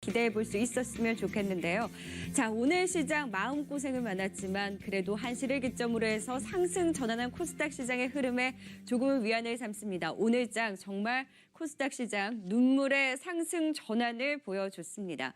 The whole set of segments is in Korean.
기대해 볼 수 있었으면 좋겠는데요. 자, 오늘 시장 마음고생은 많았지만 그래도 한시를 기점으로 해서 상승 전환한 코스닥 시장의 흐름에 조금은 위안을 삼습니다. 오늘 장 정말 코스닥 시장 눈물의 상승 전환을 보여줬습니다.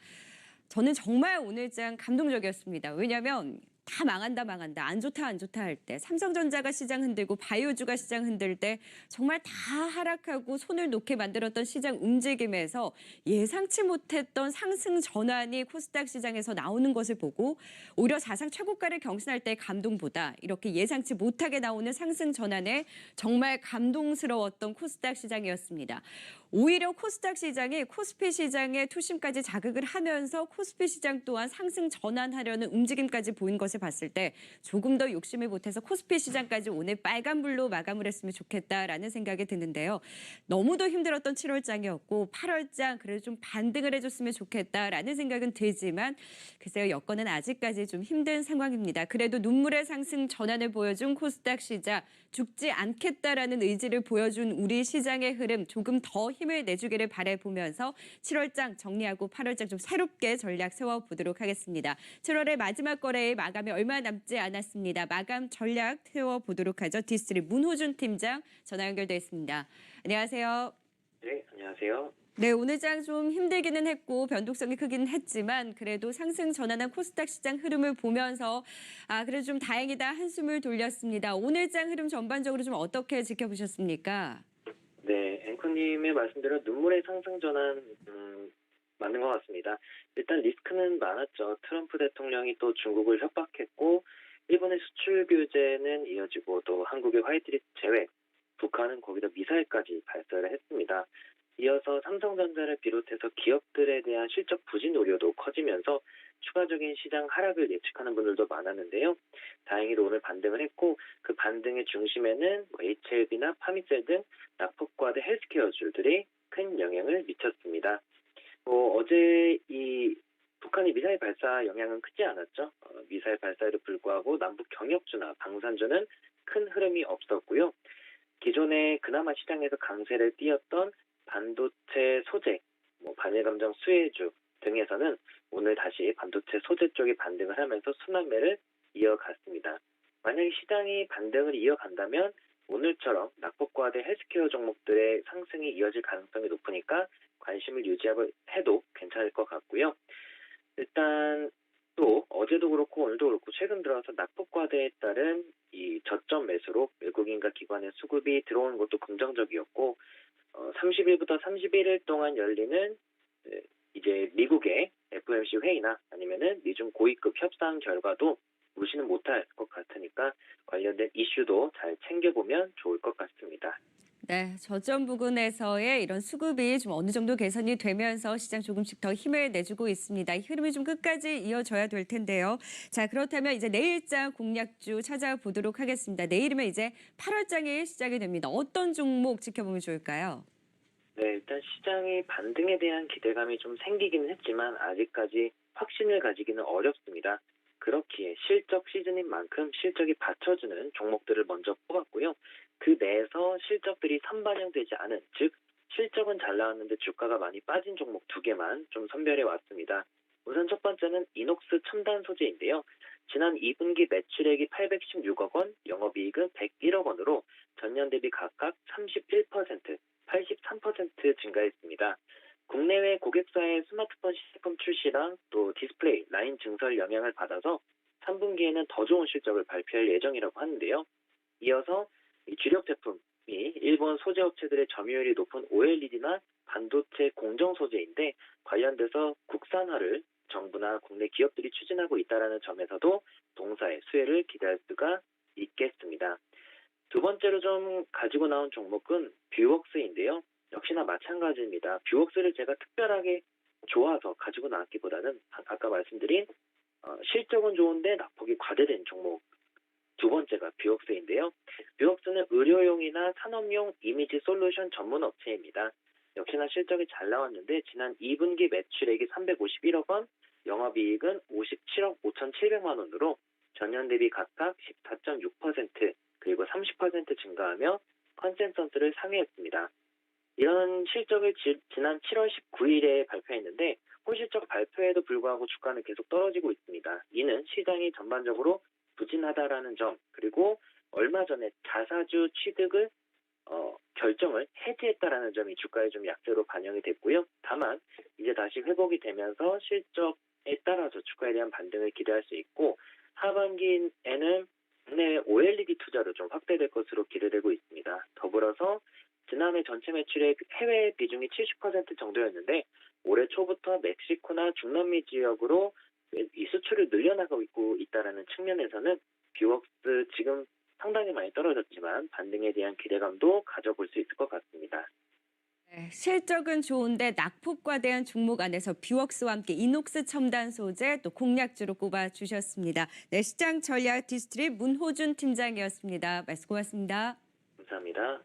저는 정말 오늘 장 감동적이었습니다. 왜냐하면 다 망한다 안 좋다 할 때, 삼성전자가 시장 흔들고 바이오주가 시장 흔들 때 정말 다 하락하고 손을 놓게 만들었던 시장 움직임에서 예상치 못했던 상승 전환이 코스닥 시장에서 나오는 것을 보고 오히려 사상 최고가를 경신할 때의 감동보다 이렇게 예상치 못하게 나오는 상승 전환에 정말 감동스러웠던 코스닥 시장이었습니다. 오히려 코스닥 시장이 코스피 시장의 투심까지 자극을 하면서 코스피 시장 또한 상승 전환하려는 움직임까지 보인 것을 봤을 때 조금 더 욕심을 보태서 코스피 시장까지 오늘 빨간불로 마감을 했으면 좋겠다라는 생각이 드는데요. 너무도 힘들었던 7월장이었고 8월장 그래도 좀 반등을 해줬으면 좋겠다라는 생각은 들지만 글쎄요, 여건은 아직까지 좀 힘든 상황입니다. 그래도 눈물의 상승 전환을 보여준 코스닥 시장, 죽지 않겠다라는 의지를 보여준 우리 시장의 흐름 조금 더 힘을 내주기를 바라보면서 7월장 정리하고 8월장 좀 새롭게 전략 세워보도록 하겠습니다. 7월의 마지막 거래일 마감이 얼마 남지 않았습니다. 마감 전략 세워보도록 하죠. 디스트리 문호준 팀장 전화 연결돼 있습니다. 안녕하세요. 네, 안녕하세요. 네, 오늘 장 좀 힘들기는 했고 변동성이 크기는 했지만 그래도 상승 전환한 코스닥 시장 흐름을 보면서 그래도 좀 다행이다 한숨을 돌렸습니다. 오늘 장 흐름 전반적으로 좀 어떻게 지켜보셨습니까? 네, 앵커님의 말씀대로 눈물의 상승 전환 맞는 것 같습니다. 일단 리스크는 많았죠. 트럼프 대통령이 또 중국을 협박했고 일본의 수출 규제는 이어지고 또 한국의 화이트리스트 제외, 북한은 거기다 미사일까지 발사를 했습니다. 이어서 삼성전자를 비롯해서 기업들에 대한 실적 부진 우려도 커지면서 추가적인 시장 하락을 예측하는 분들도 많았는데요. 다행히도 오늘 반등을 했고 그 반등의 중심에는 HLB나 파미셀 등 낙폭과대 헬스케어주들이 큰 영향을 미쳤습니다. 어제 이 북한이 미사일 발사 영향은 크지 않았죠. 미사일 발사에도 불구하고 남북 경협주나 방산주는 큰 흐름이 없었고요. 기존에 그나마 시장에서 강세를 띄었던 반도체 소재, 반일감정 수혜주 등에서는 오늘 다시 반도체 소재 쪽이 반등을 하면서 순환매를 이어갔습니다. 만약에 시장이 반등을 이어간다면 오늘처럼 낙폭과대 헬스케어 종목들의 상승이 이어질 가능성이 높으니까 관심을 유지하고 해도 괜찮을 것 같고요. 일단 또 어제도 그렇고 오늘도 그렇고 최근 들어서 낙폭과대에 따른 이 저점 매수로 외국인과 기관의 수급이 들어오는 것도 긍정적이었고 30일부터 31일 동안 열리는 이제 미국의 FOMC 회의나 아니면은 미중 고위급 협상 결과도 무시는 못할 것 같으니까 관련된 이슈도 잘 챙겨보면 좋을 것 같습니다. 네, 저점 부근에서의 이런 수급이 좀 어느 정도 개선이 되면서 시장 조금씩 더 힘을 내주고 있습니다. 이 흐름이 좀 끝까지 이어져야 될 텐데요. 자, 그렇다면 이제 내일장 공략주 찾아보도록 하겠습니다. 내일이면 이제 8월장이 시작이 됩니다. 어떤 종목 지켜보면 좋을까요? 네, 일단 시장의 반등에 대한 기대감이 좀 생기긴 했지만 아직까지 확신을 가지기는 어렵습니다. 그렇기에 실적 시즌인 만큼 실적이 받쳐주는 종목들을 먼저 뽑았고요. 그 내에서 실적들이 선반영되지 않은, 즉 실적은 잘 나왔는데 주가가 많이 빠진 종목 2개만 좀 선별해 왔습니다. 우선 첫 번째는 이녹스 첨단 소재인데요. 지난 2분기 매출액이 816억 원, 영업이익은 101억 원으로 전년 대비 각각 31%, 83% 증가했습니다. 국내외 고객사의 스마트폰 시제품 출시랑 또 디스플레이 라인 증설 영향을 받아서 3분기에는 더 좋은 실적을 발표할 예정이라고 하는데요. 이어서 이 주력 제품이 일본 소재 업체들의 점유율이 높은 OLED나 반도체 공정 소재인데 관련돼서 국산화를 정부나 국내 기업들이 추진하고 있다는 점에서도 동사의 수혜를 기대할 수가 있겠습니다. 두 번째로 좀 가지고 나온 종목은 뷰웍스인데요. 역시나 마찬가지입니다. 뷰웍스를 제가 특별하게 좋아서 가지고 나왔기보다는 아까 말씀드린 실적은 좋은데 낙폭이 과대된 종목 두 번째가 뷰웍스인데요. 뷰웍스는 의료용이나 산업용 이미지 솔루션 전문 업체입니다. 역시나 실적이 잘 나왔는데 지난 2분기 매출액이 351억 원, 영업이익은 57억 5,700만 원으로 전년 대비 각각 14.6% 그리고 30% 증가하며 컨센서스를 상회했습니다. 이런 실적을 지난 7월 19일에 발표했는데 실적 발표에도 불구하고 주가는 계속 떨어지고 있습니다. 이는 시장이 전반적으로 부진하다라는 점, 그리고 얼마 전에 자사주 취득을 결정을 해지했다라는 점이 주가에 좀 약세로 반영이 됐고요. 다만 이제 다시 회복이 되면서 실적에 따라서 주가에 대한 반등을 기대할 수 있고, 하반기에는 국내 OLED 투자로 좀 확대될 것으로 기대되고 있습니다. 더불어서 지난해 전체 매출의 해외 비중이 70% 정도였는데 올해 초부터 멕시코나 중남미 지역으로 이 수출을 늘려나가고 있다는 측면에서는 뷰웍스 지금 상당히 많이 떨어졌지만 반등에 대한 기대감도 가져볼 수 있을 것 같습니다. 네, 실적은 좋은데 낙폭과대한 종목 안에서 뷰웍스와 함께 이녹스 첨단 소재 또 공략주로 꼽아주셨습니다. 네, 시장 전략 디스트립 문호준 팀장이었습니다. 말씀 고맙습니다. 감사합니다.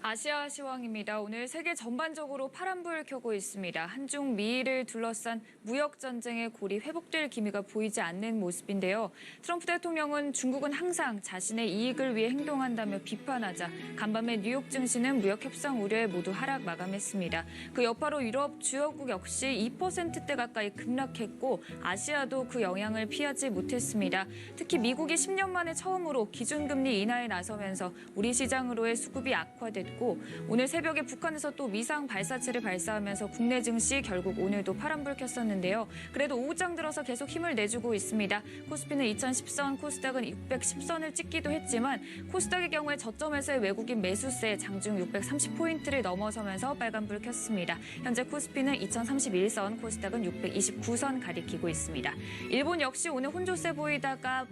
아시아 시황입니다. 오늘 세계 전반적으로 파란불 켜고 있습니다. 한중 미일을 둘러싼 무역 전쟁의 골이 회복될 기미가 보이지 않는 모습인데요. 트럼프 대통령은 중국은 항상 자신의 이익을 위해 행동한다며 비판하자 간밤에 뉴욕 증시는 무역 협상 우려에 모두 하락 마감했습니다. 그 여파로 유럽 주요국 역시 2%대 가까이 급락했고 아시아도 그 영향을 피하지 못했습니다. 특히 미국이 10년 만에 처음으로 기준금리 인하에 나서면서 우리 시장으로의 수급이 악화됐고 오늘 새벽에 북한에서 또 위상 발사체를 발사하면서 국내 증시 결국 오늘도 파란불 켰었는데요. 그래도 오후장 들어서 계속 힘을 내주고 있습니다. 코스피는 2010선, 코스닥은 610선을 찍기도 했지만 코스닥의 경우에 저점에서의 외국인 매수세 장중 630포인트를 넘어서면서 빨간불 켰습니다. 현재 코스피는 2031선, 코스닥은 629선 가리키고 있습니다. 일본 역시 오늘 혼조세 보이다가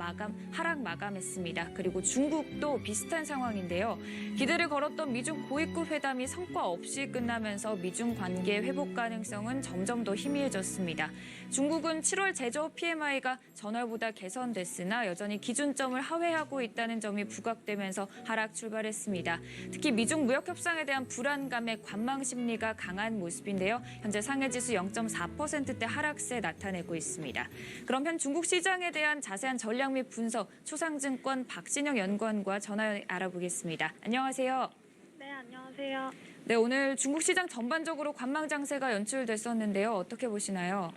하락 마감했습니다. 그리고 중국도 비슷한 상황인데요. 기대를 걸었던 미중 고위급 회담이 성과 없이 끝나면서 미중 관계 회복 가능성은 점점 더 희미해졌습니다. 중국은 7월 제조업 PMI가 전월보다 개선됐으나 여전히 기준점을 하회하고 있다는 점이 부각되면서 하락 출발했습니다. 특히 미중 무역 협상에 대한 불안감에 관망 심리가 강한 모습인데요. 현재 상해지수 0.4%대 하락세 나타내고 있습니다. 그럼 현 중국 시장에 대한 자세한 전략 및 분석 초상증권 박진영 연구원과 전화 알아보겠습니다. 안녕하세요. 네, 안녕하세요. 네, 오늘 중국 시장 전반적으로 관망 장세가 연출됐었는데요. 어떻게 보시나요?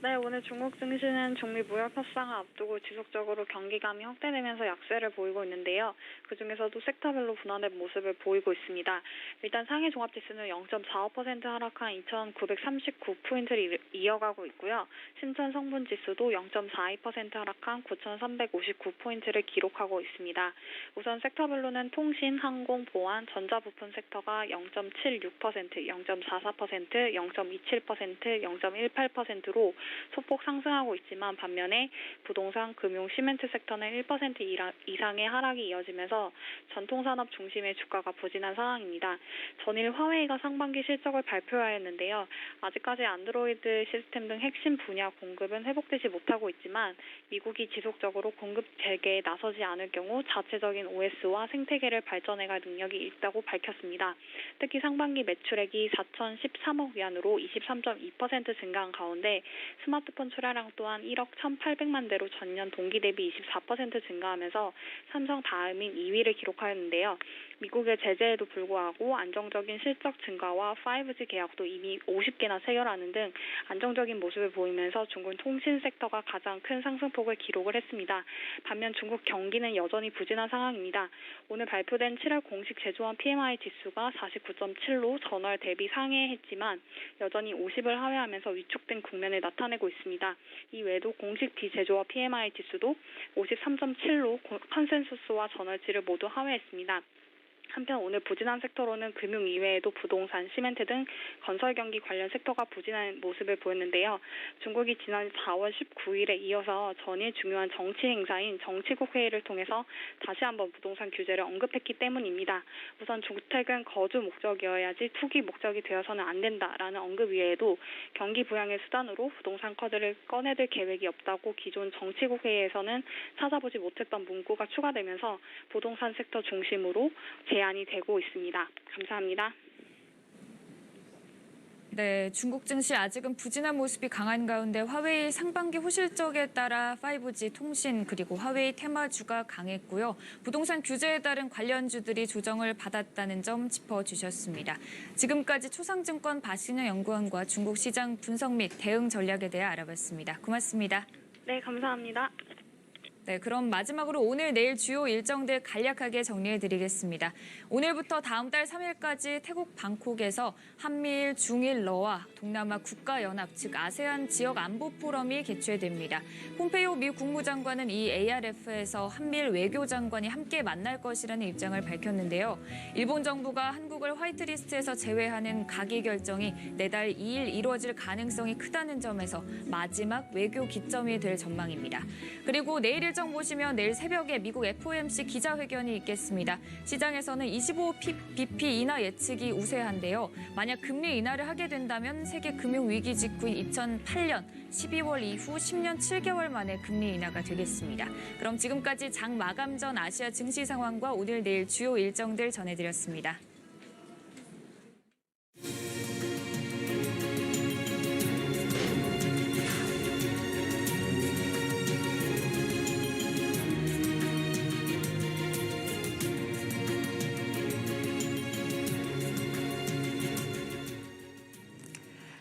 네, 오늘 중국 증시는 중미 무역 협상을 앞두고 지속적으로 경기감이 확대되면서 약세를 보이고 있는데요. 그중에서도 섹터별로 분할된 모습을 보이고 있습니다. 일단 상해 종합지수는 0.45% 하락한 2,939포인트를 이어가고 있고요. 신천 성분지수도 0.42% 하락한 9,359포인트를 기록하고 있습니다. 우선 섹터별로는 통신, 항공, 보안, 전자부품 섹터가 0.76%, 0.44%, 0.27%, 0.18%로 소폭 상승하고 있지만 반면에 부동산, 금융, 시멘트 섹터는 1% 이상의 하락이 이어지면서 전통산업 중심의 주가가 부진한 상황입니다. 전일 화웨이가 상반기 실적을 발표하였는데요. 아직까지 안드로이드 시스템 등 핵심 분야 공급은 회복되지 못하고 있지만 미국이 지속적으로 공급 재개에 나서지 않을 경우 자체적인 OS와 생태계를 발전해갈 능력이 있다고 밝혔습니다. 특히 상반기 매출액이 4,013억 위안으로 23.2% 증가한 가운데 스마트폰 출하량 또한 1억 1,800만 대로 전년 동기 대비 24% 증가하면서 삼성 다음인 2위를 기록하였는데요. 미국의 제재에도 불구하고 안정적인 실적 증가와 5G 계약도 이미 50개나 체결하는 등 안정적인 모습을 보이면서 중국 통신 섹터가 가장 큰 상승폭을 기록을 했습니다. 반면 중국 경기는 여전히 부진한 상황입니다. 오늘 발표된 7월 공식 제조업 PMI 지수가 49.7로 전월 대비 상회했지만 여전히 50을 하회하면서 위축된 국면을 나타내고 있습니다. 이외에도 공식 비제조업 PMI 지수도 53.7로 컨센서스와 전월치를 모두 하회했습니다. 한편 오늘 부진한 섹터로는 금융 이외에도 부동산, 시멘트 등 건설 경기 관련 섹터가 부진한 모습을 보였는데요. 중국이 지난 4월 19일에 이어서 전일 중요한 정치 행사인 정치국 회의를 통해서 다시 한번 부동산 규제를 언급했기 때문입니다. 우선 주택은 거주 목적이어야지 투기 목적이 되어서는 안 된다라는 언급 외에도 경기 부양의 수단으로 부동산 카드를 꺼내들 계획이 없다고 기존 정치국 회의에서는 찾아보지 못했던 문구가 추가되면서 부동산 섹터 중심으로 제안이 되고 있습니다. 감사합니다. 네, 중국 증시 아직은 부진한 모습이 강한 가운데 화웨이 상반기 호실적에 따라 5G 통신 그리고 화웨이 테마주가 강했고요. 부동산 규제에 따른 관련주들이 조정을 받았다는 점 짚어주셨습니다. 지금까지 초상증권 박신영 연구원과 중국 시장 분석 및 대응 전략에 대해 알아봤습니다. 고맙습니다. 네, 감사합니다. 네, 그럼 마지막으로 오늘 내일 주요 일정들 간략하게 정리해드리겠습니다. 오늘부터 다음 달 3일까지 태국 방콕에서 한미일, 중일, 러와 동남아 국가연합, 즉 아세안 지역 안보 포럼이 개최됩니다. 폼페이오 미 국무장관은 이 ARF에서 한미일 외교장관이 함께 만날 것이라는 입장을 밝혔는데요. 일본 정부가 한국을 화이트리스트에서 제외하는 가기 결정이 내달 2일 이루어질 가능성이 크다는 점에서 마지막 외교 기점이 될 전망입니다. 그리고 내일 일정 보시면 내일 새벽에 미국 FOMC 기자회견이 있겠습니다. 시장에서는 25bp 인하 예측이 우세한데요. 만약 금리 인하를 하게 된다면 세계 금융위기 직후인 2008년 12월 이후 10년 7개월 만에 금리 인하가 되겠습니다. 그럼 지금까지 장 마감 전 아시아 증시 상황과 오늘 내일 주요 일정들 전해드렸습니다.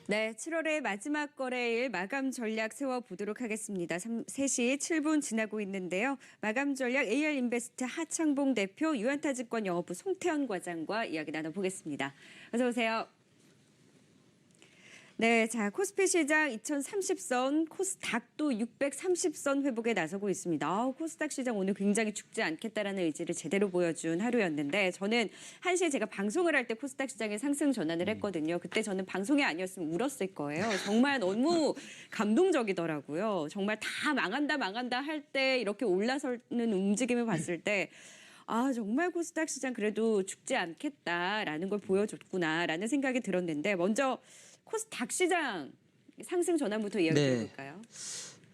네, 7월의 마지막 거래일 마감 전략 세워보도록 하겠습니다. 3시 7분 지나고 있는데요. 마감 전략 AR인베스트 하창봉 대표, 유한타증권 영업부 송태현 과장과 이야기 나눠보겠습니다. 어서 오세요. 네, 자 코스피 시장 2030선, 코스닥도 630선 회복에 나서고 있습니다. 코스닥 시장 오늘 굉장히 죽지 않겠다라는 의지를 제대로 보여준 하루였는데 저는 1시에 제가 방송을 할 때 코스닥 시장에 상승 전환을 했거든요. 그때 저는 방송이 아니었으면 울었을 거예요. 정말 너무 감동적이더라고요. 정말 다 망한다 할 때 이렇게 올라서는 움직임을 봤을 때 정말 코스닥 시장 그래도 죽지 않겠다라는 걸 보여줬구나라는 생각이 들었는데 먼저 코스닥 시장 상승 전환부터 이야기 해볼까요?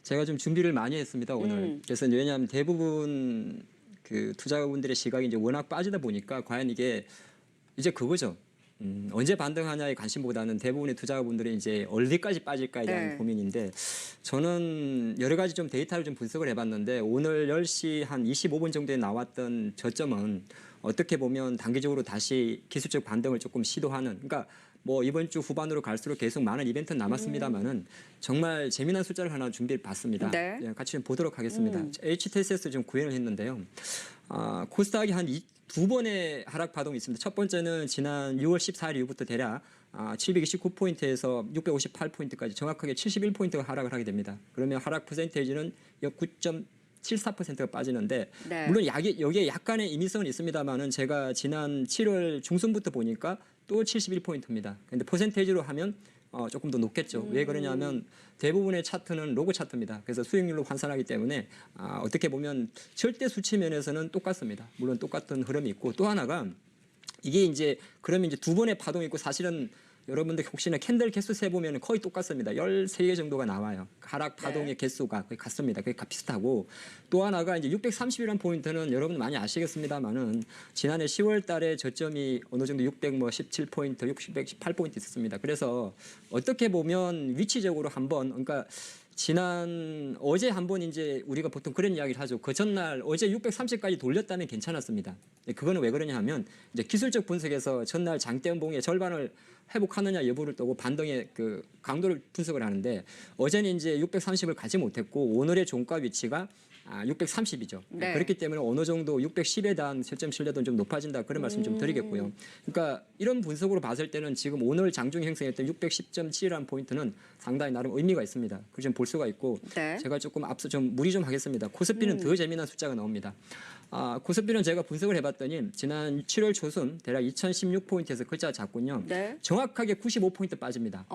제가 좀 준비를 많이 했습니다 오늘. 그래서 왜냐하면 대부분 그 투자자분들의 시각이 이제 워낙 빠지다 보니까 과연 이게 이제 그거죠. 언제 반등하냐의 관심보다는 대부분의 투자자분들이 이제 어디까지 빠질까에 대한 고민인데 저는 여러 가지 좀 데이터를 좀 분석을 해봤는데 오늘 10시 한 25분 정도에 나왔던 저점은 어떻게 보면 단기적으로 다시 기술적 반등을 조금 시도하는 그러니까 뭐 이번 주 후반으로 갈수록 계속 많은 이벤트는 남았습니다만은 정말 재미난 숫자를 하나 준비해 봤습니다. 네. 같이 좀 보도록 하겠습니다. HTS에서 좀 구현을 했는데요. 코스닥이 한 두 번의 하락 파동이 있습니다. 첫 번째는 지난 6월 14일 이후부터 대략 729포인트에서 658포인트까지 정확하게 71포인트가 하락을 하게 됩니다. 그러면 하락 퍼센테이지는 9.74%가 빠지는데 물론 여기에 약간의 임의성은 있습니다만은 제가 지난 7월 중순부터 보니까 또 71포인트입니다. 근데 퍼센테이지로 하면 조금 더 높겠죠. 왜 그러냐면 대부분의 차트는 로그 차트입니다. 그래서 수익률로 환산하기 때문에 어떻게 보면 절대 수치 면에서는 똑같습니다. 물론 똑같은 흐름이 있고 또 하나가 이게 이제 그러면 이제 두 번의 파동이 있고 사실은 여러분들 혹시나 캔들 개수 세보면 거의 똑같습니다. 13개 정도가 나와요. 하락 파동의 개수가 거의 같습니다. 거의 비슷하고 또 하나가 이제 630이라는 포인트는 여러분 많이 아시겠습니다만은 지난해 10월 달에 저점이 어느 정도 617포인트, 618포인트 있었습니다. 그래서 어떻게 보면 위치적으로 한번 그러니까 어제 한번 이제 우리가 보통 그런 이야기를 하죠. 그 전날 어제 630까지 돌렸다면 괜찮았습니다. 그거는 왜 그러냐 하면 이제 기술적 분석에서 전날 장대음봉의 절반을 회복하느냐 여부를 두고 반등의 그 강도를 분석을 하는데 어제는 이제 630을 가지 못했고 오늘의 종가 위치가 630이죠. 네. 그렇기 때문에 어느 정도 610에 대한 실점 신뢰도는 좀 높아진다 그런 말씀 좀 드리겠고요. 그러니까 이런 분석으로 봤을 때는 지금 오늘 장중 형성했던 610.7이라는 포인트는 상당히 나름 의미가 있습니다. 그걸 좀 볼 수가 있고 네. 제가 조금 앞서 좀 무리 좀 하겠습니다. 코스피는 더 재미난 숫자가 나옵니다. 코스피는 제가 분석을 해봤더니 지난 7월 초순 대략 2016포인트에서 글자가 작군요. 네. 정확하게 95포인트 빠집니다.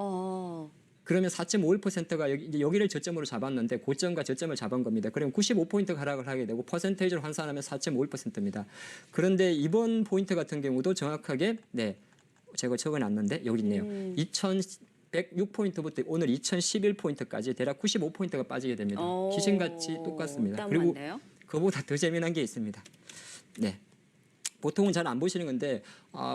그러면 4.51%가 여기를 저점으로 잡았는데 고점과 저점을 잡은 겁니다. 그러면 95포인트 하락을 하게 되고 퍼센테이지로 환산하면 4.51%입니다. 그런데 이번 포인트 같은 경우도 정확하게 제가 적어놨는데 여기 있네요. 2106포인트부터 오늘 2011포인트까지 대략 95포인트가 빠지게 됩니다. 기신같이 똑같습니다. 딱 그리고 맞네요. 그보다 더 재미난 게 있습니다. 네. 보통은 잘 안 보시는 건데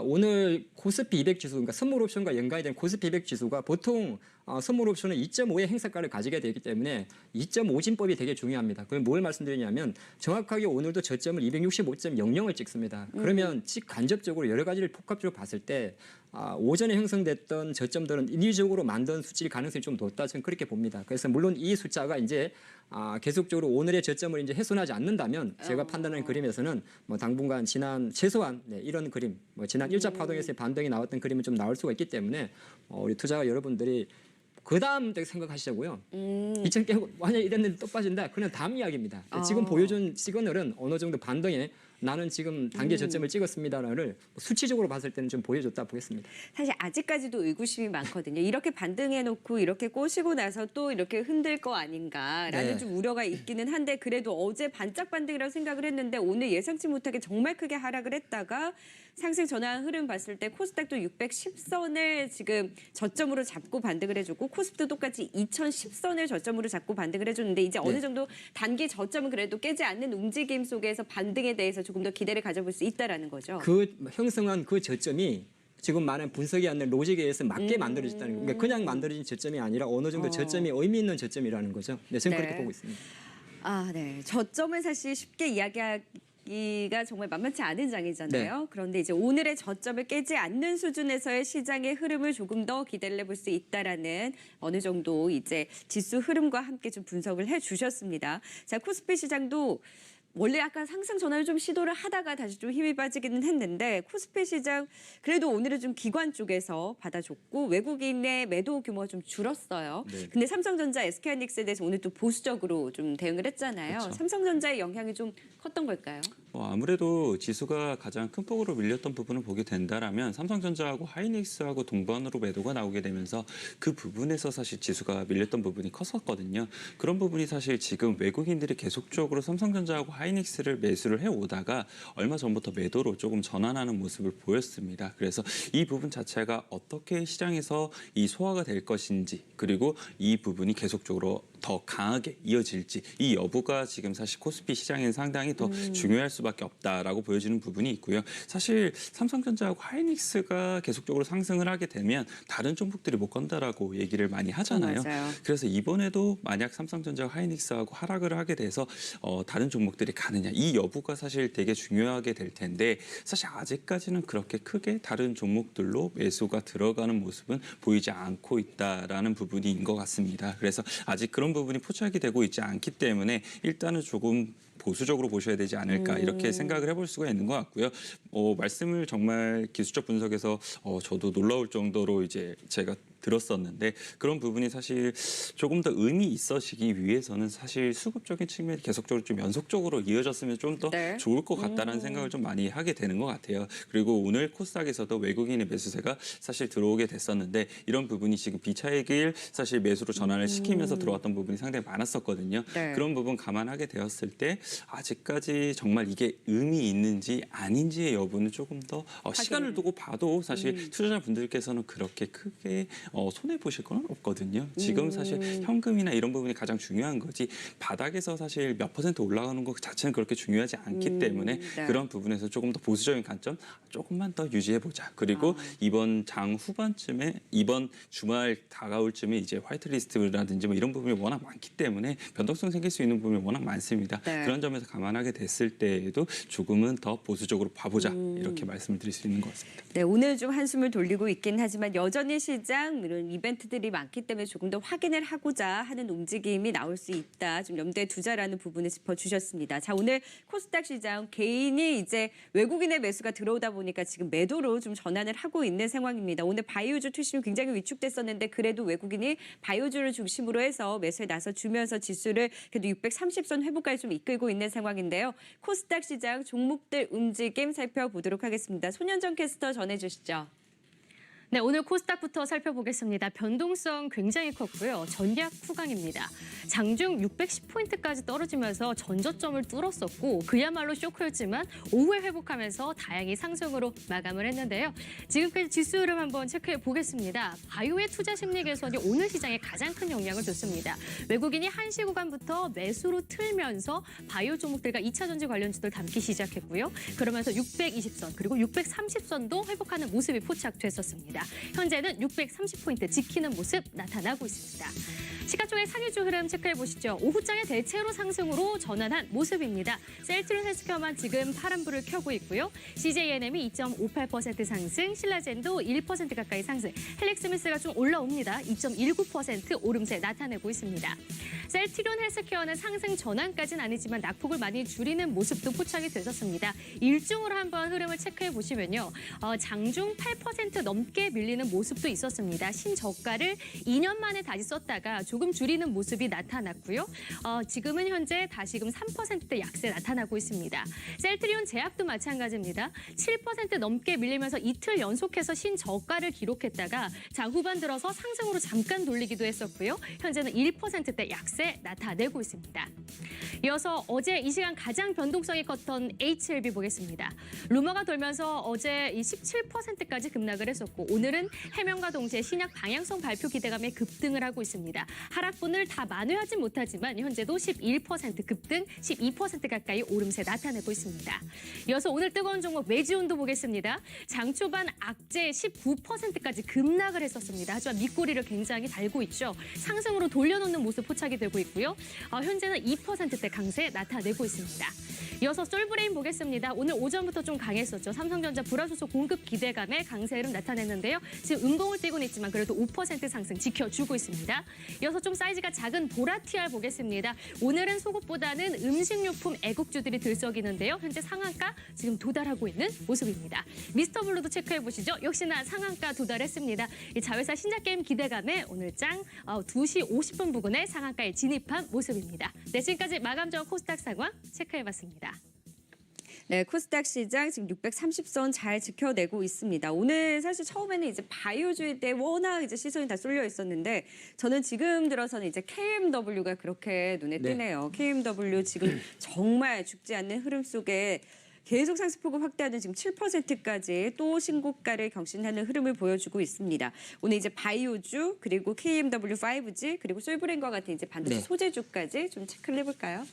오늘 코스피 200 지수, 그러니까 선물 옵션과 연관이 된 코스피 200 지수가 보통 선물 옵션은 2.5의 행사가를 가지게 되기 때문에 2.5진법이 되게 중요합니다. 그럼 뭘 말씀드리냐면 정확하게 오늘도 저점을 265.00을 찍습니다. 그러면 직간접적으로 여러 가지를 복합적으로 봤을 때 오전에 형성됐던 저점들은 인위적으로 만든 수치일 가능성이 좀 높다. 저는 그렇게 봅니다. 그래서 물론 이 숫자가 이제 계속적으로 오늘의 저점을 이제 훼손하지 않는다면 제가 판단하는 그림에서는 뭐 당분간 지난 최소한 이런 그림, 뭐 지난 일자 파동에서의 반등이 나왔던 그림은 좀 나올 수가 있기 때문에 우리 투자가 여러분들이 그 다음 때 생각하시자고요. 2천 깨고 만약 이랬는데 또 빠진다. 그건 다음 이야기입니다. 지금 보여준 시그널은 어느 정도 반등에 나는 지금 단계 저점을 찍었습니다를 수치적으로 봤을 때는 좀 보여줬다 보겠습니다. 사실 아직까지도 의구심이 많거든요. 이렇게 반등해놓고 이렇게 꼬시고 나서 또 이렇게 흔들 거 아닌가라는 네. 좀 우려가 있기는 한데 그래도 어제 반짝 반등이라고 생각을 했는데 오늘 예상치 못하게 정말 크게 하락을 했다가 상승 전환 흐름 봤을 때 코스닥도 610선을 지금 저점으로 잡고 반등을 해줬고 코스피도 똑같이 2010선을 저점으로 잡고 반등을 해줬는데 이제 어느 정도 단기 저점은 그래도 깨지 않는 움직임 속에서 반등에 대해서 조금 더 기대를 가져볼 수 있다라는 거죠. 그 형성한 그 저점이 지금 말하는 분석이 아닌 로직에 의해서 맞게 만들어졌다는 거예요. 그러니까 그냥 만들어진 저점이 아니라 어느 정도 저점이 의미 있는 저점이라는 거죠. 네, 저는 네. 그렇게 보고 있습니다. 네. 저점을 사실 쉽게 이야기하기가 정말 만만치 않은 장이잖아요. 그런데 이제 오늘의 저점을 깨지 않는 수준에서의 시장의 흐름을 조금 더 기대를 해볼 수 있다라는 어느 정도 이제 지수 흐름과 함께 좀 분석을 해주셨습니다. 자, 코스피 시장도 원래 아까 상승 전환을 좀 시도를 하다가 다시 좀 힘이 빠지기는 했는데 코스피 시장 그래도 오늘은 좀 기관 쪽에서 받아줬고 외국인의 매도 규모가 좀 줄었어요. 근데 삼성전자, SK하이닉스에 대해서 오늘 또 보수적으로 좀 대응을 했잖아요. 그렇죠. 삼성전자의 영향이 좀 컸던 걸까요? 아무래도 지수가 가장 큰 폭으로 밀렸던 부분을 보게 된다라면 삼성전자하고 하이닉스하고 동반으로 매도가 나오게 되면서 그 부분에서 사실 지수가 밀렸던 부분이 컸었거든요. 그런 부분이 사실 지금 외국인들이 계속적으로 삼성전자하고 하이닉스를 매수를 해오다가 얼마 전부터 매도로 조금 전환하는 모습을 보였습니다. 그래서 이 부분 자체가 어떻게 시장에서 이 소화가 될 것인지 그리고 이 부분이 계속적으로 더 강하게 이어질지 이 여부가 지금 사실 코스피 시장에는 상당히 더 중요할 수밖에 없다라고 보여지는 부분이 있고요. 사실 삼성전자하고 하이닉스가 계속적으로 상승을 하게 되면 다른 종목들이 못 건다라고 얘기를 많이 하잖아요. 맞아요. 그래서 이번에도 만약 삼성전자와 하이닉스하고 하락을 하게 돼서 다른 종목들이 가느냐 이 여부가 사실 되게 중요하게 될 텐데 사실 아직까지는 그렇게 크게 다른 종목들로 매수가 들어가는 모습은 보이지 않고 있다라는 부분인 것 같습니다. 그래서 아직 그런 부분이 포착이 되고 있지 않기 때문에 일단은 조금 보수적으로 보셔야 되지 않을까 이렇게 생각을 해볼 수가 있는 것 같고요. 말씀을 정말 기술적 분석에서 저도 놀라울 정도로 이제 제가 들었었는데 그런 부분이 사실 조금 더 의미 있어지기 위해서는 사실 수급적인 측면이 계속적으로 좀 연속적으로 이어졌으면 좀 더 좋을 것 같다는 생각을 좀 많이 하게 되는 것 같아요. 그리고 오늘 코스닥에서도 외국인의 매수세가 사실 들어오게 됐었는데 이런 부분이 지금 비차익을 사실 매수로 전환을 시키면서 들어왔던 부분이 상당히 많았었거든요. 그런 부분 감안하게 되었을 때 아직까지 정말 이게 의미 있는지 아닌지의 여부는 조금 더 시간을 두고 봐도 사실 투자자분들께서는 그렇게 크게 손해 보실 건 없거든요. 지금 사실 현금이나 이런 부분이 가장 중요한 거지 바닥에서 사실 몇 % 올라가는 것 자체는 그렇게 중요하지 않기 때문에 그런 부분에서 조금 더 보수적인 관점 조금만 더 유지해보자. 그리고 이번 장 후반쯤에 이번 주말 다가올 쯤에 이제 화이트리스트라든지 뭐 이런 부분이 워낙 많기 때문에 변동성 생길 수 있는 부분이 워낙 많습니다. 그런 점에서 감안하게 됐을 때에도 조금은 더 보수적으로 봐보자 이렇게 말씀을 드릴 수 있는 것 같습니다. 네, 오늘 좀 한숨을 돌리고 있긴 하지만 여전히 시장 시장 이런 이벤트들이 많기 때문에 조금 더 확인을 하고자 하는 움직임이 나올 수 있다. 좀 염두에 두자라는 부분을 짚어주셨습니다. 자, 오늘 코스닥 시장 개인이 이제 외국인의 매수가 들어오다 보니까 지금 매도로 좀 전환을 하고 있는 상황입니다. 오늘 바이오주 투심이 굉장히 위축됐었는데 그래도 외국인이 바이오주를 중심으로 해서 매수에 나서주면서 지수를 그래도 630선 회복까지 좀 이끌고 있는 상황인데요. 코스닥 시장 종목들 움직임 살펴보도록 하겠습니다. 손현정 캐스터 전해주시죠. 네, 오늘 코스닥부터 살펴보겠습니다. 변동성 굉장히 컸고요. 전략 후강입니다. 장중 610포인트까지 떨어지면서 전저점을 뚫었었고 그야말로 쇼크였지만 오후에 회복하면서 다행히 상승으로 마감을 했는데요. 지금까지 지수 흐름 한번 체크해 보겠습니다. 바이오의 투자 심리 개선이 오늘 시장에 가장 큰 영향을 줬습니다. 외국인이 1시 구간부터 매수로 틀면서 바이오 종목들과 2차 전지 관련주들 담기 시작했고요. 그러면서 620선 그리고 630선도 회복하는 모습이 포착됐었습니다. 현재는 630포인트 지키는 모습 나타나고 있습니다. 시가총액 상위주 흐름 체크해 보시죠. 오후장에 대체로 상승으로 전환한 모습입니다. 셀트리온 헬스케어만 지금 파란불을 켜고 있고요. CJNM이 2.58% 상승, 신라젠도 1% 가까이 상승, 헬릭스미스가 좀 올라옵니다. 2.19% 오름세 나타내고 있습니다. 셀트리온 헬스케어는 상승 전환까지는 아니지만 낙폭을 많이 줄이는 모습도 포착이 됐었습니다. 일중으로 한번 흐름을 체크해 보시면요. 장중 8% 넘게 밀리는 모습도 있었습니다. 신저가를 2년 만에 다시 썼다가 조금 줄이는 모습이 나타났고요. 지금은 현재 다시금 3%대 약세 나타나고 있습니다. 셀트리온 제약도 마찬가지입니다. 7% 넘게 밀리면서 이틀 연속해서 신저가를 기록했다가 장 후반 들어서 상승으로 잠깐 돌리기도 했었고요. 현재는 1%대 약세 나타내고 있습니다. 이어서 어제 이 시간 가장 변동성이 컸던 HLB 보겠습니다. 루머가 돌면서 어제 이 17%까지 급락을 했었고 오늘은 해명과 동시에 신약 방향성 발표 기대감에 급등을 하고 있습니다. 하락분을 다 만회하지 못하지만 현재도 11% 급등, 12% 가까이 오름세 나타내고 있습니다. 이어서 오늘 뜨거운 종목 메지온도 보겠습니다. 장 초반 악재 19%까지 급락을 했었습니다. 하지만 밑꼬리를 굉장히 달고 있죠. 상승으로 돌려놓는 모습 포착이 되고 있고요. 현재는 2%대 강세 나타내고 있습니다. 이어서 솔브레인 보겠습니다. 오늘 오전부터 좀 강했었죠. 삼성전자 불화수소 공급 기대감에 강세 흐름 나타냈는데요. 지금 음봉을 띄고는 있지만 그래도 5% 상승 지켜주고 있습니다. 이어서 좀 사이즈가 작은 보라티알 보겠습니다. 오늘은 속옷보다는 음식료품 애국주들이 들썩이는데요. 현재 상한가 지금 도달하고 있는 모습입니다. 미스터블루도 체크해 보시죠. 역시나 상한가 도달했습니다. 이 자회사 신작 게임 기대감에 오늘 장 2시 50분 부근에 상한가에 진입한 모습입니다. 네, 지금까지 마감전 코스닥 상황 체크해봤습니다. 네, 코스닥 시장 지금 630선 잘 지켜내고 있습니다. 오늘 사실 처음에는 이제 바이오주에 대해 워낙 이제 시선이 다 쏠려 있었는데 저는 지금 들어서는 이제 KMW가 그렇게 눈에 네. 띄네요. KMW 지금 정말 죽지 않는 흐름 속에 계속 상승폭을 확대하는 지금 7%까지 또 신고가를 경신하는 흐름을 보여주고 있습니다. 오늘 이제 바이오주 그리고 KMW 5G 그리고 솔브레인과 같은 이제 반도체 네. 소재주까지 좀 체크를 해볼까요?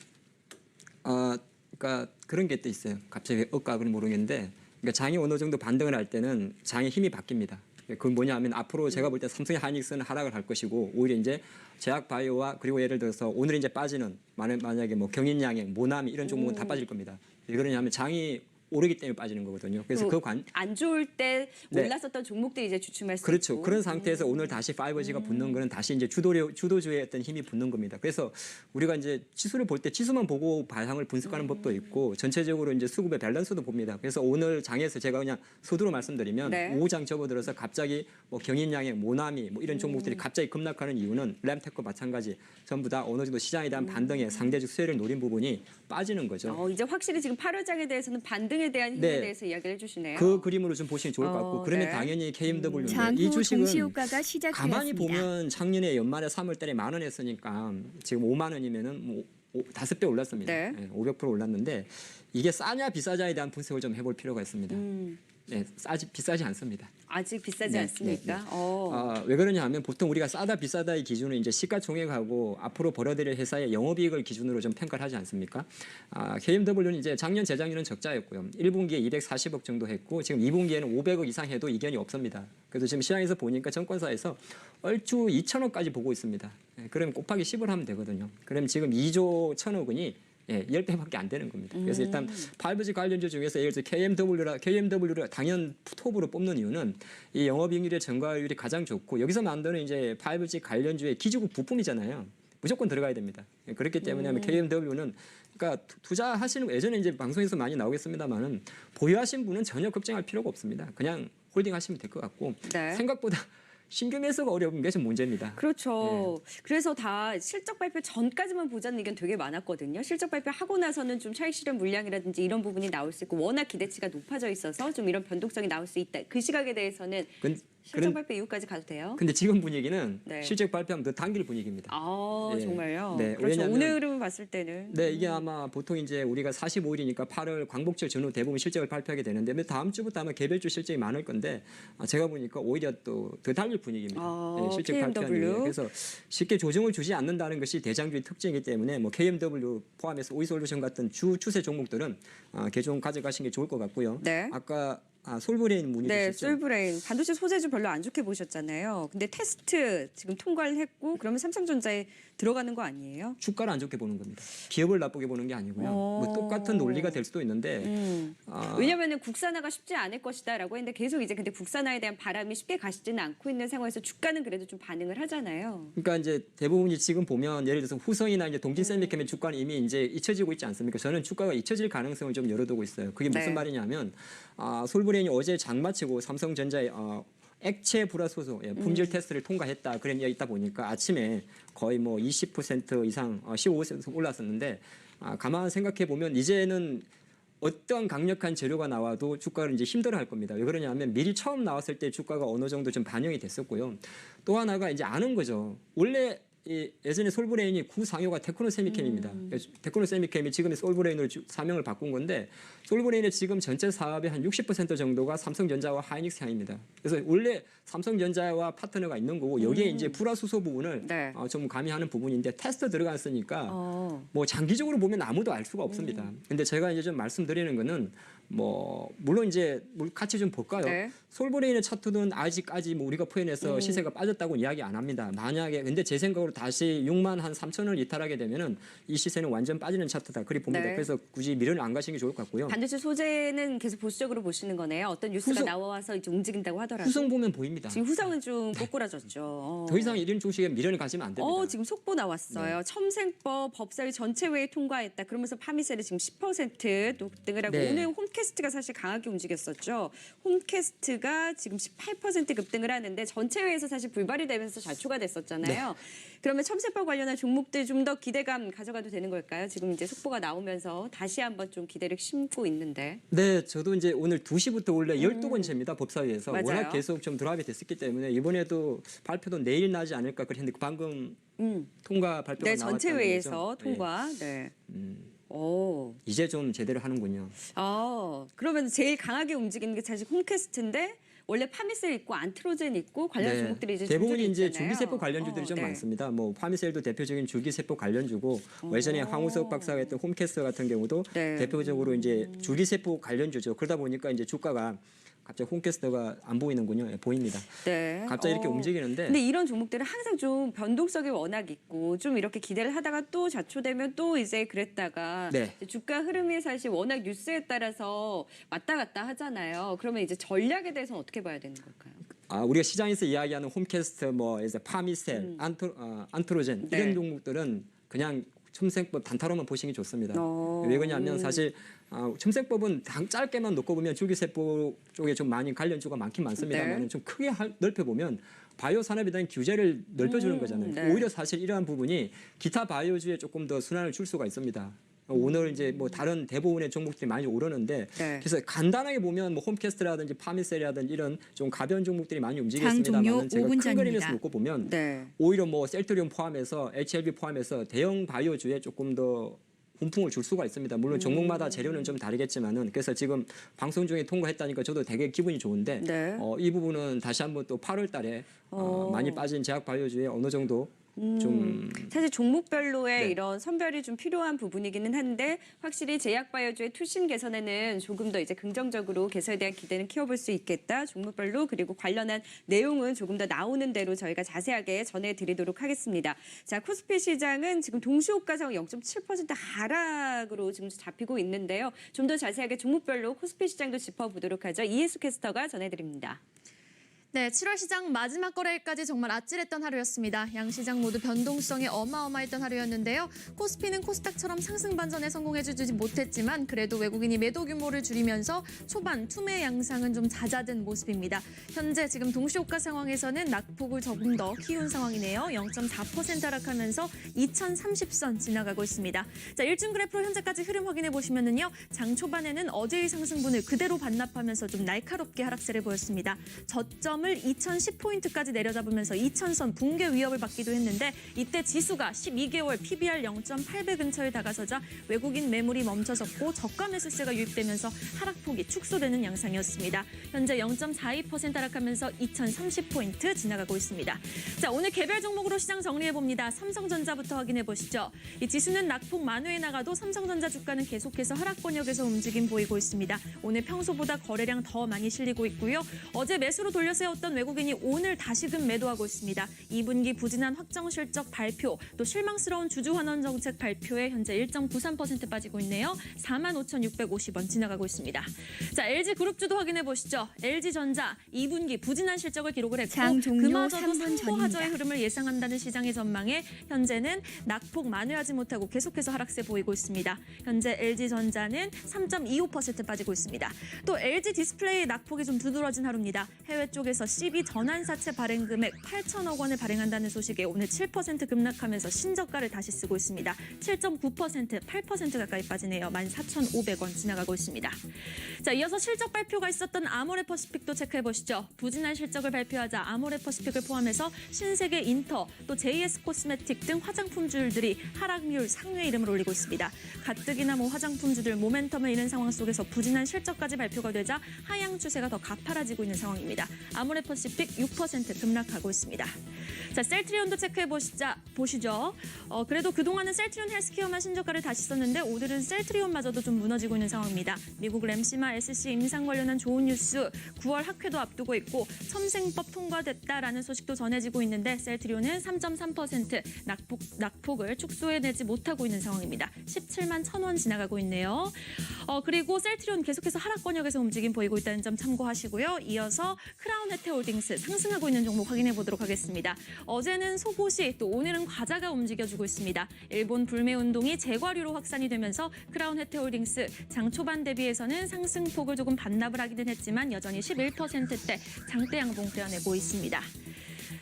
그러니까 그런 게 또 있어요. 갑자기 억각은 모르겠는데 그러니까 장이 어느 정도 반등을 할 때는 장의 힘이 바뀝니다. 그건 뭐냐면 앞으로 제가 볼 때 삼성의 하이닉스는 하락을 할 것이고 오히려 이제 제약 바이오와 그리고 예를 들어서 오늘 이제 빠지는 만약에 뭐 경인양행, 모나미 이런 종목은 다 빠질 겁니다. 왜 그러냐면 장이 오르기 때문에 빠지는 거거든요. 그래서 안 좋을 때 네. 올랐었던 종목들이 이제 주춤할 수 그렇죠. 있고. 그런 상태에서 오늘 다시 5G가 붙는 거는 다시 이제 주도주의 어떤 힘이 붙는 겁니다. 그래서 우리가 이제 지수를 볼 때 지수만 보고 발상을 분석하는 법도 있고 전체적으로 이제 수급의 밸런스도 봅니다. 그래서 오늘 장에서 제가 그냥 소두로 말씀드리면 네. 오후 장 접어들어서 갑자기 뭐 경인양행, 모나미 뭐 이런 종목들이 갑자기 급락하는 이유는 램텍과 마찬가지 전부 다 어느 정도 시장에 대한 반등의 상대적 수혜를 노린 부분이 빠지는 거죠. 이제 확실히 지금 8월장에 대해서는 반등에 대한 힘에 네. 대해서 이야기를 해주시네요. 그 그림으로 좀 보시면 좋을 것 같고 그러면 네. 당연히 KMW인데 장후 이 주식은 동시효과가 시작되었습니다. 가만히 보면 작년에 연말에 3월달에 10,000원 했으니까 지금 5만 원이면은 뭐 5배 올랐습니다. 네. 500% 올랐는데 이게 싸냐 비싸냐에 대한 분석을 좀 해볼 필요가 있습니다. 네, 비싸지 않습니다. 아직 비싸지 네, 않습니까? 네, 네. 왜 그러냐 하면 보통 우리가 싸다 비싸다의 기준은 이제 시가총액하고 앞으로 벌어들일 회사의 영업이익을 기준으로 좀 평가를 하지 않습니까? KMW는 이제 작년 재작년은 적자였고요. 1분기에 240억 정도 했고 지금 2분기에는 500억 이상 해도 이견이 없습니다. 그래서 지금 시장에서 보니까 증권사에서 얼추 2천억까지 보고 있습니다. 그러면 곱하기 10을 하면 되거든요. 그럼 지금 2조 1천억 원이 예, 10배밖에 안 되는 겁니다. 그래서 일단 5G 관련주 중에서 예를 들어 KMW를 당연 톱으로 뽑는 이유는 이 영업이익률의 증가율이 가장 좋고 여기서 만드는 이제 5G 관련주의 기지국 부품이잖아요. 무조건 들어가야 됩니다. 그렇기 때문에 KMW는 그러니까 투자하시는 예전에 이제 방송에서 많이 나오겠습니다만은 보유하신 분은 전혀 걱정할 필요가 없습니다. 그냥 홀딩하시면 될 것 같고 네. 생각보다 신규 매수가 어려운 게 좀 문제입니다. 그렇죠. 그래서 다 실적 발표 전까지만 보자는 의견 되게 많았거든요. 실적 발표하고 나서는 좀 차익 실현 물량이라든지 이런 부분이 나올 수 있고 워낙 기대치가 높아져 있어서 좀 이런 변동성이 나올 수 있다. 그 시각에 대해서는 실적 발표 이후까지 가도 돼요? 근데 지금 분위기는 네. 실적 발표하면 더 당길 분위기입니다. 아, 예. 정말요? 네, 그렇죠. 왜냐하면- 오늘 흐름을 봤을 때는. 네, 이게 아마 보통 이제 우리가 45일이니까 8월 광복절 전후 대부분 실적을 발표하게 되는데 다음 주부터 아마 개별주 실적이 많을 건데 제가 보니까 오히려 또 더 달릴 분위기입니다. 아, 실적 KMW. 발표하는 게. 그래서 쉽게 조정을 주지 않는다는 것이 대장주의 특징이기 때문에 뭐 KMW 포함해서 오이솔루션 같은 주 추세 종목들은 개종 가져가시는 게 좋을 것 같고요. 네. 아까 솔브레인 문의 네, 주셨죠? 솔브레인 반도체 소재주 별로 안 좋게 보셨잖아요. 근데 테스트 지금 통과를 했고 그러면 삼성전자에 들어가는 거 아니에요? 주가를 안 좋게 보는 겁니다. 기업을 나쁘게 보는 게 아니고요. 뭐 똑같은 논리가 될 수도 있는데 왜냐하면 국산화가 쉽지 않을 것이다라고 했는데 계속 이제 근데 국산화에 대한 바람이 쉽게 가시지는 않고 있는 상황에서 주가는 그래도 좀 반응을 하잖아요. 그러니까 이제 대부분이 지금 보면 예를 들어서 후성이나 이제 동진셀미캠의 주가는 이미 이제 잊혀지고 있지 않습니까? 저는 주가가 잊혀질 가능성을 좀 열어두고 있어요. 그게 무슨 네. 말이냐면 솔브레인이 어제 장마치고 삼성전자의 액체 불화소수 품질 테스트를 통과했다 그런 이야기 있다 보니까 아침에 거의 뭐 20% 이상 15% 올랐었는데 가만 생각해 보면 이제는 어떤 강력한 재료가 나와도 주가를 이제 힘들어할 겁니다. 왜 그러냐면 미리 처음 나왔을 때 주가가 어느 정도 좀 반영이 됐었고요. 또 하나가 이제 아는 거죠. 원래 예전에 솔브레인이 구상효가 테크노세미캠입니다. 테크노세미캠이 지금의 솔브레인으로 사명을 바꾼 건데 솔브레인의 지금 전체 사업의 한 60% 정도가 삼성전자와 하이닉스 향입니다. 그래서 원래 삼성전자와 파트너가 있는 거고 여기에 이제 불화수소 부분을 네. 좀 가미하는 부분인데 테스트 들어갔으니까 뭐 장기적으로 보면 아무도 알 수가 없습니다. 근데 제가 이제 좀 말씀드리는 거는 뭐 물론 이제 같이 좀 볼까요? 네. 솔브레인의 차트는 아직까지 뭐 우리가 표현해서 시세가 빠졌다고 이야기 안 합니다. 만약에 근데 제 생각으로 다시 6만 한 3천을 이탈하게 되면은 이 시세는 완전 빠지는 차트다. 그리 봅니다. 네. 그래서 굳이 미련을 안 가시는 게 좋을 것 같고요. 반도체 소재는 계속 보수적으로 보시는 거네요. 어떤 뉴스가 후성- 나와서 이제 움직인다고 하더라도. 후성 보면 보입니다. 지금 후성은 좀 꼬꾸라졌죠. 더 이상 이런 주식에 미련을 가지면 안 됩니다. 지금 속보 나왔어요. 첨생법 법사위 전체 회의 통과했다. 그러면서 파미셀이 지금 10% 등을 하고 네. 오늘 홈캐스트가 사실 강하게 움직였었죠. 홈캐스트가 지금 18% 급등을 하는데 전체 회의에서 사실 불발이 되면서 자초가 됐었잖아요. 그러면 첨세법 관련한 종목들 좀 더 기대감 가져가도 되는 걸까요? 지금 이제 속보가 나오면서 다시 한번 좀 기대를 심고 있는데. 네, 저도 이제 오늘 2시부터 원래 12번째입니다. 법사위에서. 맞아요. 워낙 계속 좀 드랍이 됐었기 때문에 이번에도 발표도 내일 나지 않을까 그랬는데 방금 통과 발표가 네, 나왔다는 전체 회의에서 거죠. 통과. 네. 오. 이제 좀 제대로 하는군요. 그러면 제일 강하게 움직이는 게 사실 홈캐스트인데 원래 파미셀 있고 안트로젠 있고 관련 종목들이 이제 대부분이 줄줄이 이제 있잖아요. 줄기세포 관련주들이 좀 네. 많습니다. 뭐 파미셀도 대표적인 줄기세포 관련주고 예전에 황우석 박사가 했던 홈캐스터 같은 경우도 네. 대표적으로 이제 줄기세포 관련주죠. 그러다 보니까 이제 주가가 갑자기 홈캐스터가 안 보이는군요. 예, 보입니다. 네. 갑자기 이렇게 움직이는데 근데 이런 종목들은 항상 좀 변동성이 워낙 있고 좀 이렇게 기대를 하다가 또 자초되면 또 이제 그랬다가 네. 이제 주가 흐름이 사실 워낙 뉴스에 따라서 왔다 갔다 하잖아요. 그러면 이제 전략에 대해서는 어떻게 봐야 되는 걸까요? 우리가 시장에서 이야기하는 홈캐스터, 뭐 이제 파미셀, 안트로젠 네. 이런 종목들은 그냥 첨생법 단타로만 보시는 게 좋습니다. 왜 그러냐면 사실 첨생법은 짧게만 놓고 보면 줄기세포 쪽에 좀 많이 관련주가 많긴 많습니다만 네. 좀 크게 넓혀 보면 바이오 산업에 대한 규제를 넓혀주는 거잖아요. 네. 오히려 사실 이러한 부분이 기타 바이오주에 조금 더 순환을 줄 수가 있습니다. 오늘 이제 뭐 다른 대부분의 종목들이 많이 오르는데 네. 그래서 간단하게 보면 뭐 홈캐스트라든지 파미셀이라든지 이런 좀 가벼운 종목들이 많이 장 종료 움직였습니다만 제가 5분 큰 전입니다. 그림에서 놓고 보면 네. 오히려 뭐 셀트리온 포함해서 HLB 포함해서 대형 바이오주에 조금 더 훈풍을 줄 수가 있습니다. 물론 종목마다 재료는 좀 다르겠지만은 그래서 지금 방송 중에 통과했다니까 저도 되게 기분이 좋은데 네. 이 부분은 다시 한번 또 8월 달에 많이 빠진 제약 바이오주에 어느 정도 좀 사실 종목별로의 네. 이런 선별이 좀 필요한 부분이기는 한데 확실히 제약바이오주의 투심 개선에는 조금 더 이제 긍정적으로 개선에 대한 기대는 키워볼 수 있겠다. 종목별로 그리고 관련한 내용은 조금 더 나오는 대로 저희가 자세하게 전해드리도록 하겠습니다. 자, 코스피 시장은 지금 동시호가상 0.7% 하락으로 지금 잡히고 있는데요. 좀 더 자세하게 종목별로 코스피 시장도 짚어보도록 하죠. 이혜수 캐스터가 전해드립니다. 네, 7월 시장 마지막 거래일까지 정말 아찔했던 하루였습니다. 양 시장 모두 변동성이 어마어마했던 하루였는데요. 코스피는 코스닥처럼 상승 반전에 성공해주지 못했지만 그래도 외국인이 매도 규모를 줄이면서 초반 투매 양상은 좀 잦아든 모습입니다. 현재 지금 동시호가 상황에서는 낙폭을 조금 더 키운 상황이네요. 0.4% 하락하면서 2030선 지나가고 있습니다. 자, 일중 그래프로 현재까지 흐름 확인해 보시면은요. 장 초반에는 어제의 상승분을 그대로 반납하면서 좀 날카롭게 하락세를 보였습니다. 저점을 2010포인트까지 내려잡으면서 2000선 붕괴 위협을 받기도 했는데 이때 지수가 12개월 PBR 0.8배 근처에 다가서자 외국인 매물이 멈춰섰고 저가 매수세가 유입되면서 하락폭이 축소되는 양상이었습니다. 현재 0.42% 하락하면서 2030포인트 지나가고 있습니다. 자, 오늘 개별 종목으로 시장 정리해봅니다. 삼성전자부터 확인해 보시죠. 이 지수는 낙폭 만회해 나가도 삼성전자 주가는 계속해서 하락 권역에서 움직임 보이고 있습니다. 오늘 평소보다 거래량 더 많이 실리고 있고요. 어제 매수로 돌려세웠던 외국인이 오늘 다시금 매도하고 있습니다. 2분기 부진한 확정 실적 발표, 또 실망스러운 주주 환원 정책 발표에 현재 1.93% 빠지고 있네요. 45,650원 지나가고 있습니다. 자, LG그룹주도 확인해 보시죠. LG전자 2분기 부진한 실적을 기록을 했고 장 종료 그마저도 3분 상고하저의 전입니다. 흐름을 예상한다는 시장의 전망에 현재는 낙폭 만회하지 못하고 계속해서 하락세 보이고 있습니다. 현재 LG전자는 3.25% 빠지고 있습니다. 또 LG디스플레이 낙폭이 좀 두드러진 하루입니다. 해외 쪽에서 CB 전환사채 발행 금액 8천억 원을 발행한다는 소식에 오늘 7% 급락하면서 신저가를 다시 쓰고 있습니다. 7.9%, 8% 가까이 빠지네요. 14,500원 지나가고 있습니다. 자, 이어서 실적 발표가 있었던 아모레퍼시픽도 체크해보시죠. 부진한 실적을 발표하자 아모레퍼시픽을 포함해서 신세계 인터, 또 JS 코스메틱 등 화장품주들이 하락률 상위의 이름을 올리고 있습니다. 가뜩이나 화장품주들 모멘텀을 잃은 상황 속에서 부진한 실적까지 발표가 되자 하향 추세가 더 가파라지고 있는 상황입니다. 아모레퍼시픽 6% 급락하고 있습니다. 자, 셀트리온도 보시죠. 그래도 그동안은 셀트리온 헬스케어만 신저가를 다시 썼는데 오늘은 셀트리온마저도 좀 무너지고 있는 상황입니다. 미국 램시마 SC 임상 관련한 좋은 뉴스, 9월 학회도 앞두고 있고 첨생법 통과됐다라는 소식도 전해지고 있는데 셀트리온은 3.3% 낙폭을 축소해내지 못하고 있는 상황입니다. 17만 1,000원 지나가고 있네요. 그리고 셀트리온 계속해서 하락 권역에서 움직임 보이고 있다는 점 참고하시고요. 이어서 크라운 혜태홀딩스 상승하고 있는 종목 확인해 보도록 하겠습니다. 어제는 속옷이 또 오늘은 과자가 움직여주고 있습니다. 일본 불매 운동이 제과류로 확산이 되면서 크라운 혜태홀딩스 장 초반 대비해서는 상승폭을 조금 반납을 하기는 했지만 여전히 11%대 장대 양봉 그려내고 있습니다.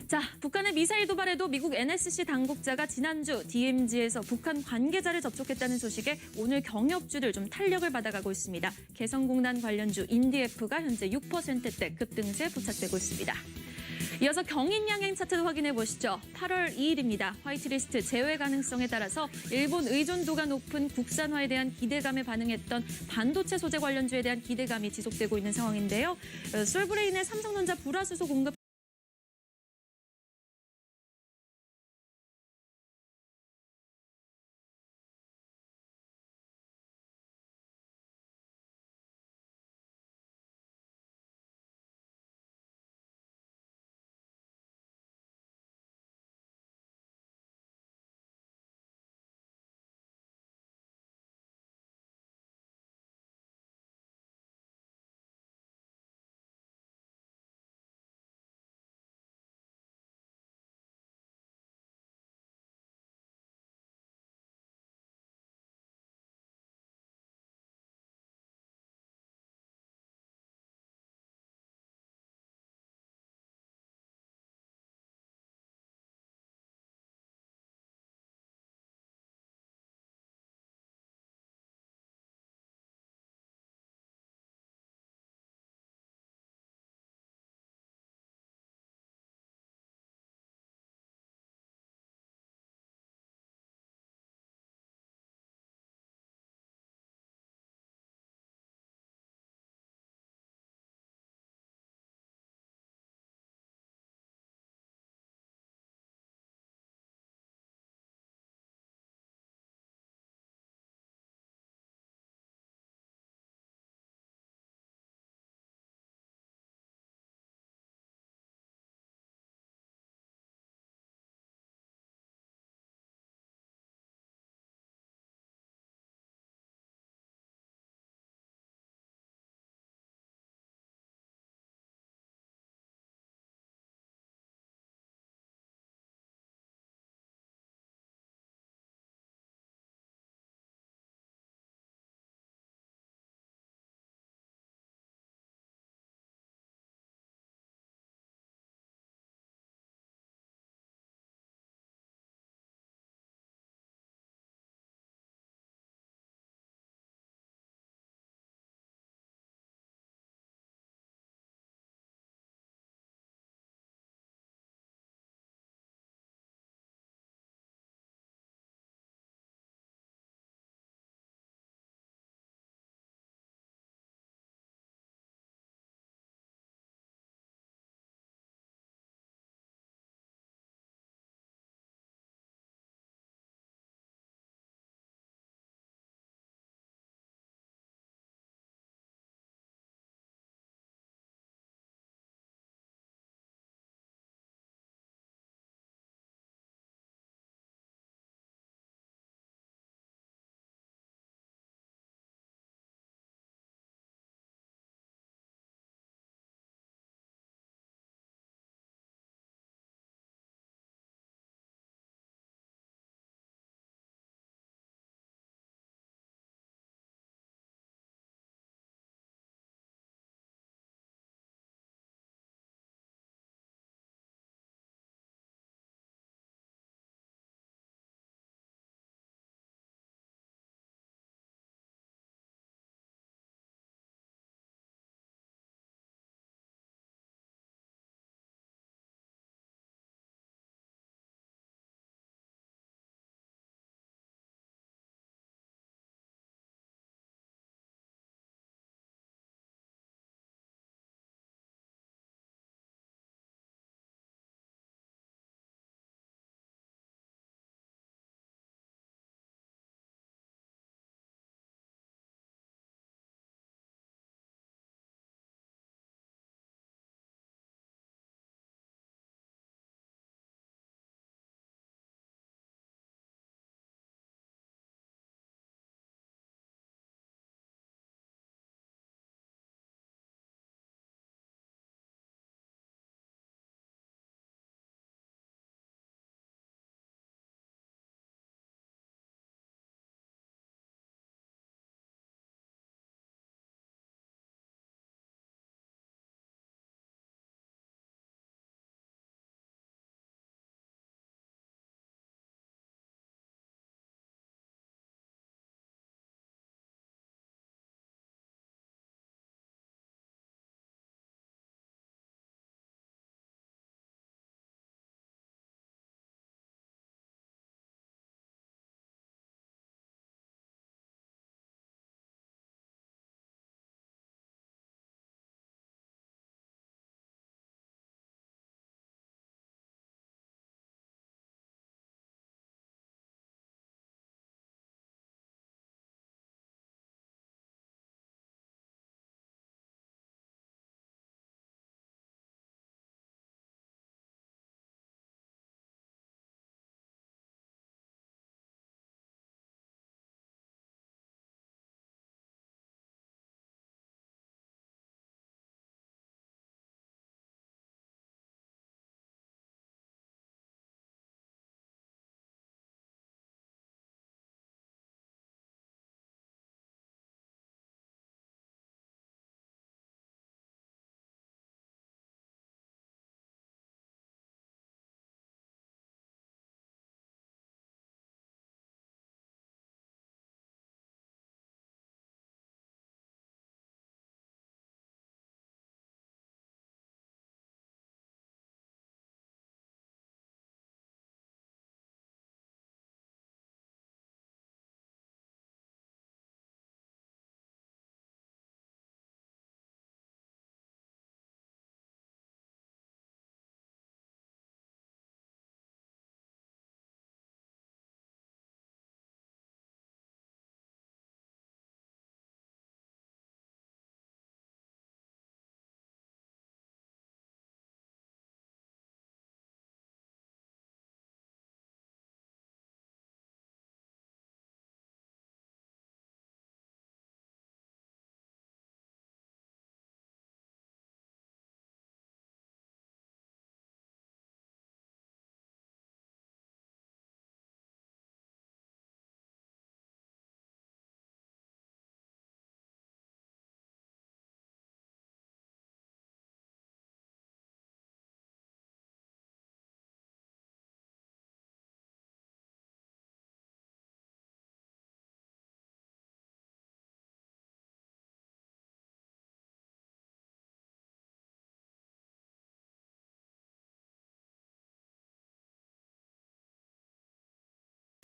자, 북한의 미사일 도발에도 미국 NSC 당국자가 지난주 DMZ에서 북한 관계자를 접촉했다는 소식에 오늘 경협주들 좀 탄력을 받아가고 있습니다. 개성공단 관련주 인디에프가 현재 6%대 급등세 부착되고 있습니다. 이어서 경인양행 차트도 확인해 보시죠. 8월 2일입니다. 화이트리스트 제외 가능성에 따라서 일본 의존도가 높은 국산화에 대한 기대감에 반응했던 반도체 소재 관련주에 대한 기대감이 지속되고 있는 상황인데요. 솔브레인의 삼성전자 불화수소 공급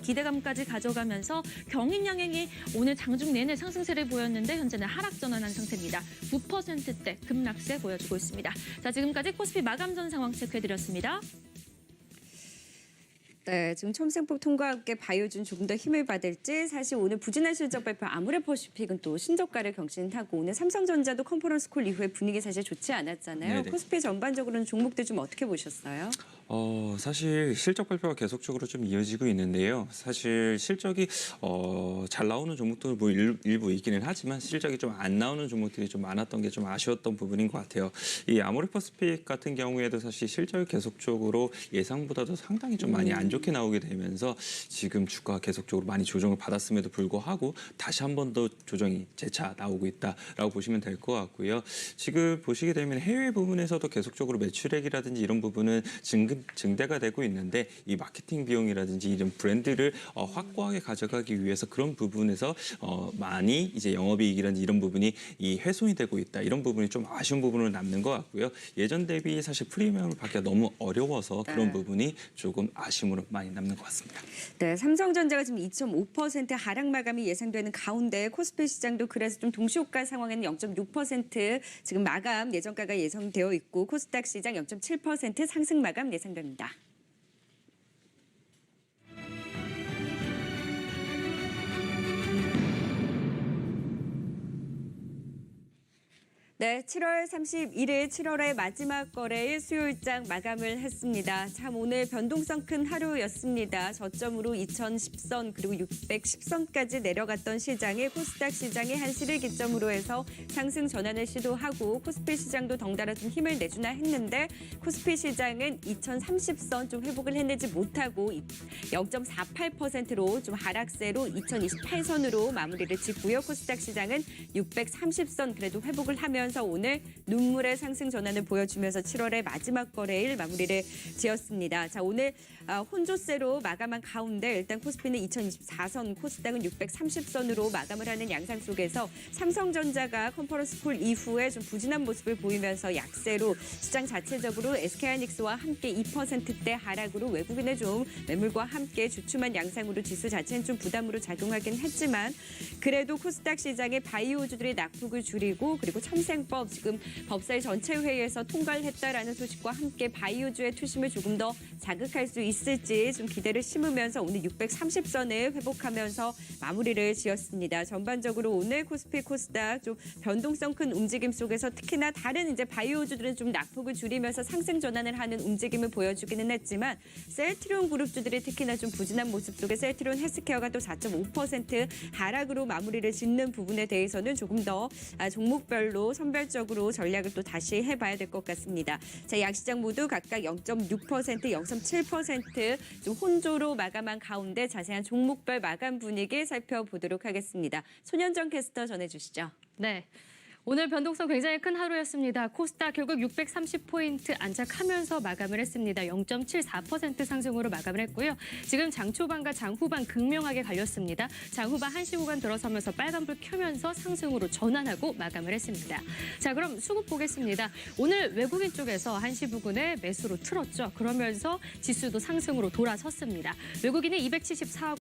기대감까지 가져가면서 경인양행이 오늘 장중 내내 상승세를 보였는데 현재는 하락 전환한 상태입니다. 9%대 급락세 보여주고 있습니다. 자, 지금까지 코스피 마감 전 상황 체크해드렸습니다. 네, 지금 첨생법 통과와 함께 바이오준 조금 더 힘을 받을지 사실 오늘 부진한 실적 발표 아모레퍼시픽은 또 신저가를 경신하고 오늘 삼성전자도 컨퍼런스 콜 이후에 분위기 사실 좋지 않았잖아요. 네네. 코스피 전반적으로는 종목들 좀 어떻게 보셨어요? 사실 실적 발표가 계속적으로 좀 이어지고 있는데요. 사실 실적이 잘 나오는 종목들은 뭐 일부 있기는 하지만 실적이 좀 안 나오는 종목들이 좀 많았던 게 좀 아쉬웠던 부분인 것 같아요. 이 아모레퍼시픽 같은 경우에도 사실 실적이 계속적으로 예상보다도 상당히 좀 많이 안 좋게 나오게 되면서 지금 주가가 계속적으로 많이 조정을 받았음에도 불구하고 다시 한 번 더 조정이 재차 나오고 있다라고 보시면 될 것 같고요. 지금 보시게 되면 해외 부분에서도 계속적으로 매출액이라든지 이런 부분은 증대가 되고 있는데 이 마케팅 비용이라든지 이런 브랜드를 확고하게 가져가기 위해서 그런 부분에서 많이 이제 영업이익이라든지 이런 부분이 이 훼손이 되고 있다. 이런 부분이 좀 아쉬운 부분으로 남는 것 같고요. 예전 대비 사실 프리미엄을 받기가 너무 어려워서 그런 부분이 조금 아쉬움으로 많이 남는 것 같습니다. 네, 삼성전자가 지금 2.5% 하락 마감이 예상되는 가운데 코스피 시장도 그래서 좀 동시호가 상황에는 0.6% 지금 마감 예정가가 예상되어 있고 코스닥 시장 0.7% 상승 마감 예상됩니다. 네, 7월 31일 7월의 마지막 거래일 수요일장 마감을 했습니다. 참 오늘 변동성 큰 하루였습니다. 저점으로 2010선 그리고 610선까지 내려갔던 시장에 코스닥 시장이 한시를 기점으로 해서 상승 전환을 시도하고 코스피 시장도 덩달아 좀 힘을 내주나 했는데 코스피 시장은 2030선 좀 회복을 해내지 못하고 0.48%로 좀 하락세로 2028선으로 마무리를 짓고요. 코스닥 시장은 630선 그래도 회복을 하면서 오늘 눈물의 상승 전환을 보여주면서 7월의 마지막 거래일 마무리를 지었습니다. 자, 오늘 혼조세로 마감한 가운데 일단 코스피는 2024선, 코스닥은 630선으로 마감을 하는 양상 속에서 삼성전자가 컨퍼런스 콜 이후에 좀 부진한 모습을 보이면서 약세로 시장 자체적으로 SK하이닉스와 함께 2%대 하락으로 외국인의 좀 매물과 함께 주춤한 양상으로 지수 자체는 좀 부담으로 작용하긴 했지만 그래도 코스닥 시장의 바이오주들이 낙폭을 줄이고 그리고 첨생법 지금 법사위 전체 회의에서 통과를 했다라는 소식과 함께 바이오주의 투심을 조금 더 자극할 수 있을지 좀 기대를 심으면서 오늘 630선을 회복하면서 마무리를 지었습니다. 전반적으로 오늘 코스피 코스닥 좀 변동성 큰 움직임 속에서 특히나 다른 이제 바이오주들은 좀 낙폭을 줄이면서 상승 전환을 하는 움직임을 보여주기는 했지만 셀트리온 그룹주들이 특히나 좀 부진한 모습 속에 셀트리온 헬스케어가 또 4.5% 하락으로 마무리를 짓는 부분에 대해서는 조금 더 종목별로 선별적으로 전략을 또 다시 해봐야 될 것 같습니다. 자, 양시장 모두 각각 0.6%, 0.7% 좀 혼조로 마감한 가운데 자세한 종목별 마감 분위기 살펴보도록 하겠습니다. 손현정 캐스터 전해주시죠. 네. 오늘 변동성 굉장히 큰 하루였습니다. 코스닥 결국 630포인트 안착하면서 마감을 했습니다. 0.74% 상승으로 마감을 했고요. 지금 장 초반과 장 후반 극명하게 갈렸습니다. 장 후반 1시 구간 들어서면서 빨간불 켜면서 상승으로 전환하고 마감을 했습니다. 자, 그럼 수급 보겠습니다. 오늘 외국인 쪽에서 1시 부근에 매수로 틀었죠. 그러면서 지수도 상승으로 돌아섰습니다. 외국인이 274억